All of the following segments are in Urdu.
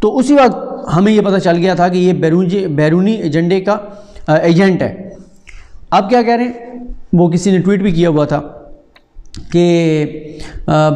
تو اسی وقت ہمیں یہ پتہ چل گیا تھا کہ یہ بیرونی ایجنڈے کا ایجنٹ ہے۔ اب کیا کہہ رہے ہیں، وہ کسی نے ٹویٹ بھی کیا ہوا تھا کہ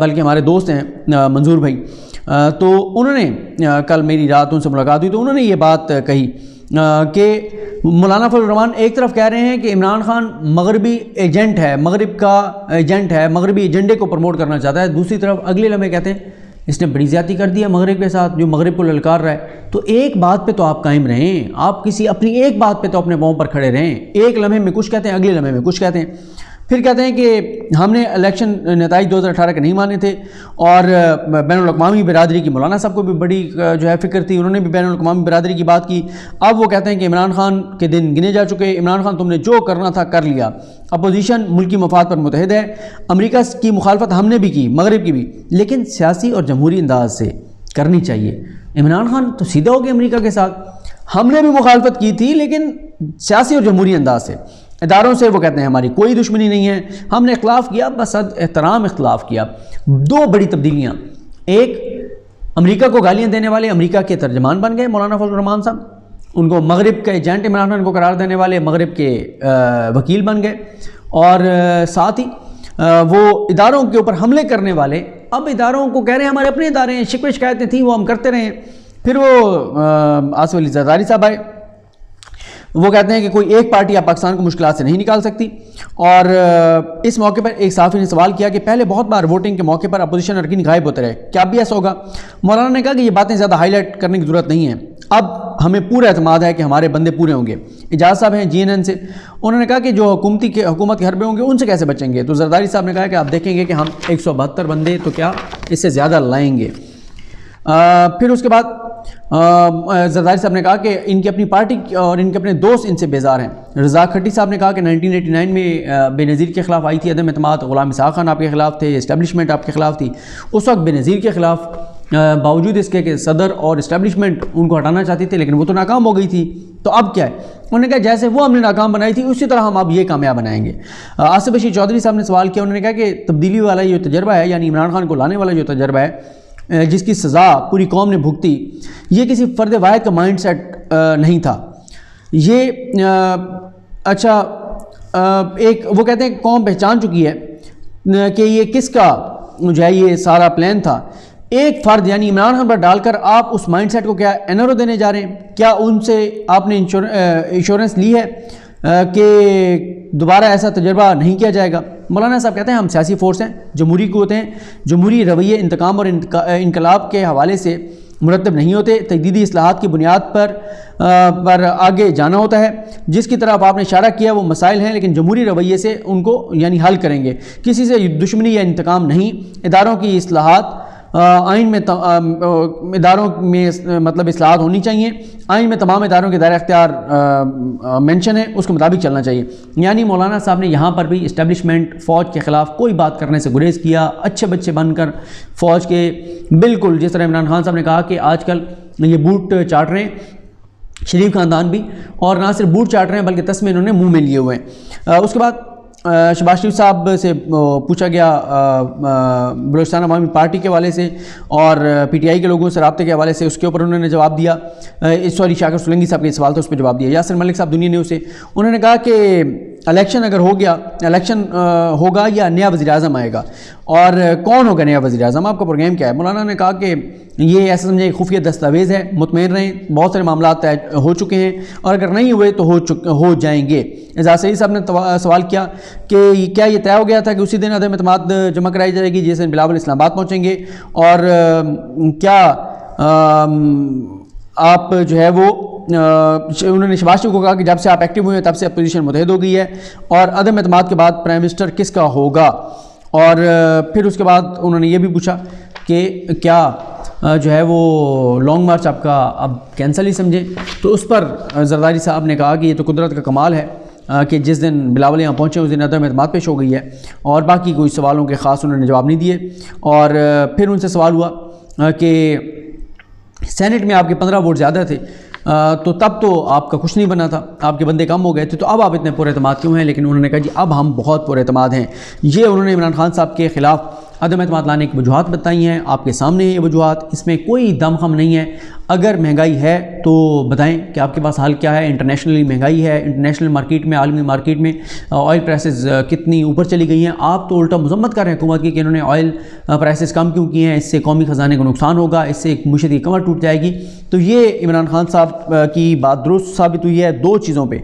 بلکہ ہمارے دوست ہیں منظور بھائی، تو انہوں نے کل میری رات ان سے ملاقات ہوئی تو انہوں نے یہ بات کہی کہ مولانا فضل الرحمان ایک طرف کہہ رہے ہیں کہ عمران خان مغربی ایجنٹ ہے، مغرب کا ایجنٹ ہے، مغربی ایجنڈے کو پروموٹ کرنا چاہتا ہے، دوسری طرف اگلے لمحے کہتے ہیں اس نے بڑی زیادتی کر دی ہے مغرب کے ساتھ، جو مغرب کو للکار رہا ہے۔ تو ایک بات پہ تو آپ قائم رہیں، آپ کسی اپنی ایک بات پہ تو اپنے پاؤں پر کھڑے رہیں، ایک لمحے میں کچھ کہتے ہیں، اگلے لمحے میں کچھ کہتے ہیں۔ پھر کہتے ہیں کہ ہم نے الیکشن نتائج 2018 کے نہیں مانے تھے، اور بین الاقوامی برادری کی مولانا صاحب کو بھی بڑی جو ہے فکر تھی، انہوں نے بھی بین الاقوامی برادری کی بات کی۔ اب وہ کہتے ہیں کہ عمران خان کے دن گنے جا چکے، عمران خان تم نے جو کرنا تھا کر لیا، اپوزیشن ملکی مفاد پر متحد ہے، امریکہ کی مخالفت ہم نے بھی کی، مغرب کی بھی، لیکن سیاسی اور جمہوری انداز سے کرنی چاہیے۔ عمران خان تو سیدھا ہو گیا امریکہ کے ساتھ، ہم نے بھی مخالفت کی تھی لیکن سیاسی اور جمہوری انداز سے۔ اداروں سے وہ کہتے ہیں ہماری کوئی دشمنی نہیں ہے، ہم نے اختلاف کیا، بس احترام اختلاف کیا۔ دو بڑی تبدیلیاں، ایک امریکہ کو گالیاں دینے والے امریکہ کے ترجمان بن گئے مولانا فضل الرحمان صاحب، ان کو مغرب کا ایجنٹ عمران خان کو قرار دینے والے مغرب کے وکیل بن گئے، اور ساتھ ہی وہ اداروں کے اوپر حملے کرنے والے اب اداروں کو کہہ رہے ہیں ہمارے اپنے ادارے ہیں، شکوے شکایتیں تھیں وہ ہم کرتے رہے ہیں۔ پھر وہ آصف علی زرداری صاحب آئے، وہ کہتے ہیں کہ کوئی ایک پارٹی آپ پاکستان کو مشکلات سے نہیں نکال سکتی، اور اس موقع پر ایک صحافی نے سوال کیا کہ پہلے بہت بار ووٹنگ کے موقع پر اپوزیشن ارکین غائب ہوتے رہے، کیا اب بھی ایسا ہوگا؟ مولانا نے کہا کہ یہ باتیں زیادہ ہائی لائٹ کرنے کی ضرورت نہیں ہے، اب ہمیں پورا اعتماد ہے کہ ہمارے بندے پورے ہوں گے۔ اجاز صاحب ہیں GNN سے، انہوں نے کہا کہ جو حکومت کے حربے ہوں گے ان سے کیسے بچیں گے؟ تو زرداری صاحب نے کہا کہ آپ دیکھیں گے کہ ہم 172 بندے تو کیا اس سے زیادہ لائیں گے۔ پھر اس کے بعد زرداری صاحب نے کہا کہ ان کی اپنی پارٹی اور ان کے اپنے دوست ان سے بیزار ہیں۔ رزاق کھٹی صاحب نے کہا کہ 1989 میں بے نظیر کے خلاف آئی تھی عدم اعتماد، غلام اسحاق خان آپ کے خلاف تھے، اسٹیبلشمنٹ آپ کے خلاف تھی، اس وقت بے نظیر کے خلاف باوجود اس کے کہ صدر اور اسٹیبلشمنٹ ان کو ہٹانا چاہتی تھے لیکن وہ تو ناکام ہو گئی تھی، تو اب کیا ہے؟ انہوں نے کہا جیسے وہ ہم نے ناکام بنائی تھی اسی طرح ہم اب یہ کامیاب بنائیں گے۔ آصف بشیر چودھری صاحب نے سوال کیا، انہوں نے کہا کہ تبدیلی والا جو تجربہ ہے، یعنی عمران خان کو لانے والا جو تجربہ ہے جس کی سزا پوری قوم نے بھگتی، یہ کسی فرد واحد کا مائنڈ سیٹ نہیں تھا، یہ اچھا ایک وہ کہتے ہیں قوم پہچان چکی ہے کہ یہ کس کا جو ہے یہ سارا پلان تھا۔ ایک فرد یعنی عمران خان پر ڈال کر آپ اس مائنڈ سیٹ کو کیا NRO دینے جا رہے ہیں؟ کیا ان سے آپ نے انشورنس لی ہے کہ دوبارہ ایسا تجربہ نہیں کیا جائے گا؟ مولانا صاحب کہتے ہیں ہم سیاسی فورس ہیں، جمہوری قوتیں ہیں، جمہوری رویے انتقام اور انقلاب کے حوالے سے مرتب نہیں ہوتے، تجدیدی اصلاحات کی بنیاد پر آگے جانا ہوتا ہے، جس کی طرف آپ نے اشارہ کیا وہ مسائل ہیں لیکن جمہوری رویے سے ان کو یعنی حل کریں گے، کسی سے دشمنی یا انتقام نہیں۔ اداروں کی اصلاحات آئین میں اداروں میں مطلب اصلاحات ہونی چاہیے، آئین میں تمام اداروں کے دائرہ اختیار مینشن ہے، اس کے مطابق چلنا چاہیے۔ یعنی مولانا صاحب نے یہاں پر بھی اسٹیبلشمنٹ فوج کے خلاف کوئی بات کرنے سے گریز کیا، اچھے بچے بن کر فوج کے بالکل جس طرح عمران خان صاحب نے کہا کہ آج کل یہ بوٹ چاٹ رہے ہیں شریف خاندان بھی، اور نہ صرف بوٹ چاٹ رہے ہیں بلکہ تسمے انہوں نے منہ میں لیے ہوئے ہیں۔ اس کے بعد شہباز شریف صاحب سے پوچھا گیا بلوچستان عوامی پارٹی کے حوالے سے اور PTI کے لوگوں سے رابطے کے حوالے سے، اس کے اوپر انہوں نے جواب دیا۔ شاکر سولنگی صاحب کے سوال تھا، اس پہ جواب دیا۔ یاسر ملک صاحب دنیا نیوز سے، انہوں نے کہا کہ الیکشن اگر ہو گیا، الیکشن ہوگا یا نیا وزیر اعظم آئے گا، اور کون ہوگا نیا وزیر اعظم، آپ کا پروگرام کیا ہے؟ مولانا نے کہا کہ یہ ایسا سمجھے خفیہ دستاویز ہے، مطمئن رہیں، بہت سارے معاملات طے ہو چکے ہیں اور اگر نہیں ہوئے تو ہو جائیں گے۔ اعزاز سعید صاحب نے سوال کیا کہ کیا یہ طے ہو گیا تھا کہ اسی دن عدم اعتماد جمع کرائی جائے گی جس دن بلاول اسلام آباد پہنچیں گے، اور کیا آپ جو ہے وہ انہوں نے شہباز شریف کو کہا کہ جب سے آپ ایکٹیو ہوئے ہیں تب سے اپوزیشن متحد ہو گئی ہے، اور عدم اعتماد کے بعد پرائم منسٹر کس کا ہوگا؟ اور پھر اس کے بعد انہوں نے یہ بھی پوچھا کہ کیا جو ہے وہ لانگ مارچ آپ کا اب کینسل ہی سمجھیں؟ تو اس پر زرداری صاحب نے کہا کہ یہ تو قدرت کا کمال ہے کہ جس دن بلاول یہاں پہنچے اس دن عدم اعتماد پیش ہو گئی ہے، اور باقی کوئی سوالوں کے خاص انہوں نے جواب نہیں دیے۔ اور پھر ان سے سوال ہوا کہ سینٹ میں آپ کے 15 ووٹ زیادہ تھے تو تب تو آپ کا کچھ نہیں بنا تھا، آپ کے بندے کم ہو گئے تھے، تو اب آپ اتنے پر اعتماد کیوں ہیں؟ لیکن انہوں نے کہا جی اب ہم بہت پر اعتماد ہیں۔ یہ انہوں نے عمران خان صاحب کے خلاف عدم اعتماد لانے کی وجوہات بتائی ہیں، آپ کے سامنے یہ وجوہات، اس میں کوئی دم خم نہیں ہے۔ اگر مہنگائی ہے تو بتائیں کہ آپ کے پاس حال کیا ہے۔ انٹرنیشنلی مہنگائی ہے، انٹرنیشنل مارکیٹ میں، عالمی مارکیٹ میں آئل پرائسز کتنی اوپر چلی گئی ہیں۔ آپ تو الٹا مذمت کر رہے ہیں حکومت کی کہ انہوں نے آئل پرائسز کم کیوں کیے ہیں، اس سے قومی خزانے کو نقصان ہوگا، اس سے ایک معیشت کی کمر ٹوٹ جائے گی۔ تو یہ عمران خان صاحب کی بات درست ثابت ہوئی ہے دو چیزوں پہ۔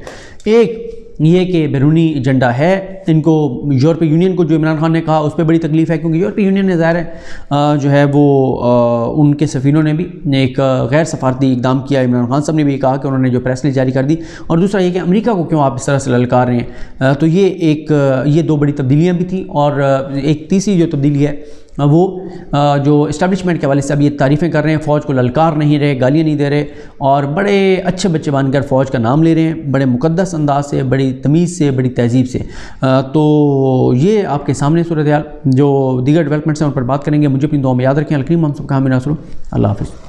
ایک یہ کہ بیرونی ایجنڈا ہے، ان کو یورپی یونین کو جو عمران خان نے کہا اس پہ بڑی تکلیف ہے، کیونکہ یورپی یونین نے ظاہر ہے جو ہے وہ ان کے سفیروں نے بھی ایک غیر سفارتی اقدام کیا۔ عمران خان صاحب نے بھی کہا کہ انہوں نے جو پریس ریلیز جاری کر دی، اور دوسرا یہ کہ امریکہ کو کیوں آپ اس طرح سے للکار رہے ہیں۔ تو یہ دو بڑی تبدیلیاں بھی تھیں، اور ایک تیسری جو تبدیلی ہے وہ جو اسٹیبلشمنٹ کے حوالے سے اب یہ تعریفیں کر رہے ہیں، فوج کو للکار نہیں رہے، گالیاں نہیں دے رہے، اور بڑے اچھے بچے بن کر فوج کا نام لے رہے ہیں، بڑے مقدس انداز سے، بڑی تمیز سے، بڑی تہذیب سے۔ تو یہ آپ کے سامنے صورتحال، جو دیگر ڈیولپمنٹس ہیں ان پر بات کریں گے۔ مجھے اپنی دعاؤں میں یاد رکھیں۔ الکریم ہم سب کا حامی ناصر، اللہ حافظ۔